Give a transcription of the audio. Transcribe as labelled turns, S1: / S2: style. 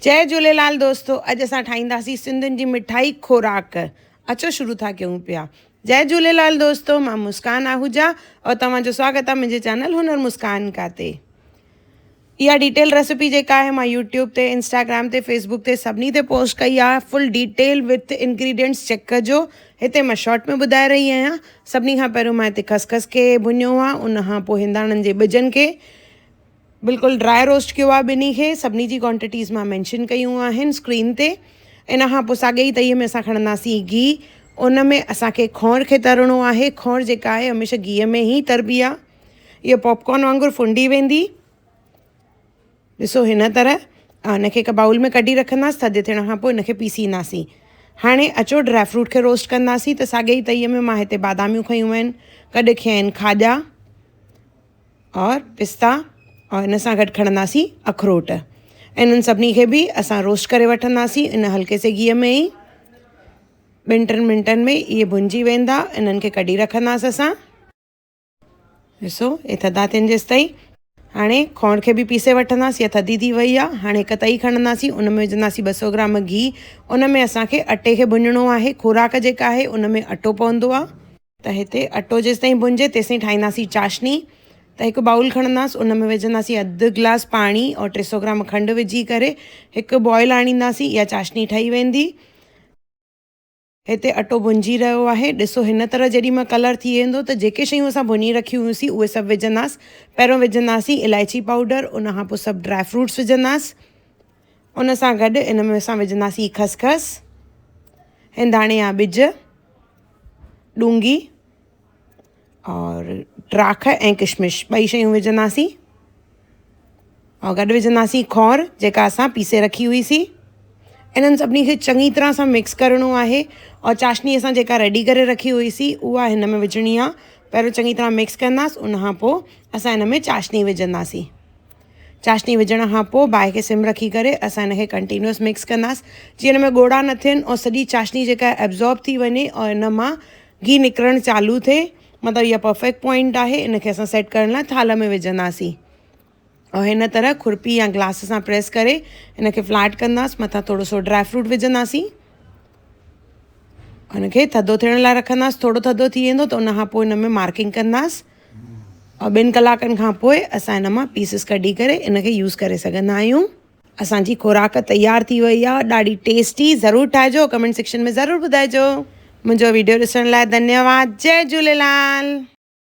S1: जय झूलेलाल दोस्तों। अॼु असां ठाहींदासीं सिंधियुनि जी मिठाई खोराक। अचो शुरू था कयूं पिया। जय झूलेलाल दोस्तों, मां मुस्कान आहूजा और तव्हांजो स्वागत आहे मुंहिंजे चैनल हुनर मुस्कान का ते। इहा डिटेल रेसिपी जेका आहे मां यूट्यूब ते, इंस्टाग्राम ते, फेसबुक ते सभिनी ते पोस्ट कई आहे। Full detail with ingredients check कजो। हिते मां शॉर्ट में ॿुधाए रही आहियां। सभिनी खां पहिरियों मां हिते खसखस खे भुञियो आहे, उन खां पोइ हिंदाणनि जे ॿिजनि खे बिल्कुलु ड्राई रोस्ट कियो आहे। ॿिन्ही खे सभिनी जी क्वांटिटीज़ मां मैंशन कयूं आहिनि स्क्रीन ते। इन खां पोइ साॻे ई तईअ में असां खणंदासीं घी। उन में असांखे खोण खे तरणो आहे। खोण जेका आहे हमेशह घीअ में ई तरबी आहे। इहो पॉपकॉर्न वांगुरु फुंडी वेंदी। ॾिसो हिन तरह हिनखे हिकु बाउल में कढी रखंदासीं। थधे थियण खां पोइ हिनखे पीसींदासीं। हाणे अचो ड्राई फ्रूट खे रोस्ट कंदासीं। त साॻे ई तईअ में मां हिते बादामियूं खयूं आहिनि, गॾु खया आहिनि खाॼा और पिस्ता, और हिन सां गॾु खणंदासीं अखरोट। इन्हनि सभिनी खे बि असां रोस्ट करे वठंदासीं इन हल्के से घीअ में ई। 2-3 मिंटनि में इहे भुंजी वेंदा। इन्हनि खे कढी रखंदासीं असां। ॾिसो हे थधा थियनि जेसि ताईं। हाणे खोण खे बि पीसे वठंदासीं। इहा थधी थी वई आहे। हाणे हिकु तई खणंदासीं, उन में विझंदासीं 200 ग्राम घी। उन में असांखे अटे खे भुञणो आहे। खोराक जेका आहे उन में अटो पवंदो आहे। त हिते अटो जेसि ताईं भुञे तेसि ताईं ठाहींदासीं चाशनी। त हिकु बाउल खणंदासीं, उन में विझंदासीं 1/2 गिलास पाणी और 300 ग्राम खंडु विझी करे हिकु बॉयल आणींदासीं। इहा चाशनी ठही वेंदी। हिते अटो भुंजी रहियो आहे। ॾिसो हिन तरह जेॾी महिल कलर थी वेंदो त जेके शयूं असां भुञी रखियूं हुयूंसीं उहे सभु विझंदासीं। पहिरियों विझंदासीं इलायची पाउडर, उन खां पोइ सभु ड्राई फ्रूट्स विझंदासीं। उन सां गॾु इन में असां विझंदासीं खसखस, हिंदाणे जा ॿिज, ॾूंगी और ड्राख ऐं किशमिश, ॿई शयूं विझंदासीं। और गॾु विझंदासीं खौर जेका असां पीसे रखी हुईसीं। इन्हनि सभिनी खे चङी तरह सां मिक्स करिणो आहे। और चाशनी असां जेका रेडी करे रखी हुईसीं उहा हिन में विझणी आहे। पहिरियों चङी तरह मिक्स कंदासीं, उन खां पोइ असां हिन में चाशनी विझंदासीं। चाशनी विझण खां पोइ बाहि खे सिम रखी करे असां हिन खे कंटिन्यूअस मिक्स कंदासीं, जीअं हिन में ॻोड़ा न थियनि और सॼी चाशनी जेका आहे एब्ज़ॉर्ब थी वञे और हिन मां घी निकिरणु चालू थिए। मतिलबु इहा परफेक्ट पॉइंट आहे। इनखे असां सेट करण लाइ थाल में विझंदासीं और हिन तरह खुरपी या ग्लास सां प्रेस करे हिनखे फ्लैट कंदासीं। मथां थोरो सो ड्राई फ्रूट विझंदासीं। हुनखे थधो थियण लाइ रखंदासीं। थोरो थधो थी वेंदो त उन खां पोइ हिन में मार्किंग कंदासीं और 2 कलाकनि खां पोइ असां हिन मां पीसिस कढी करे इनखे यूज़ करे सघंदा आहियूं। असांजी खोराक तयारु थी वई आहे, ॾाढी टेस्टी। ज़रूरु ठाहिजो, कमेंट सेक्शन में ज़रूरु ॿुधाइजो। मुंहिंजो वीडियो ॾिसण लाइ धन्यवाद। जय झूलेलाल।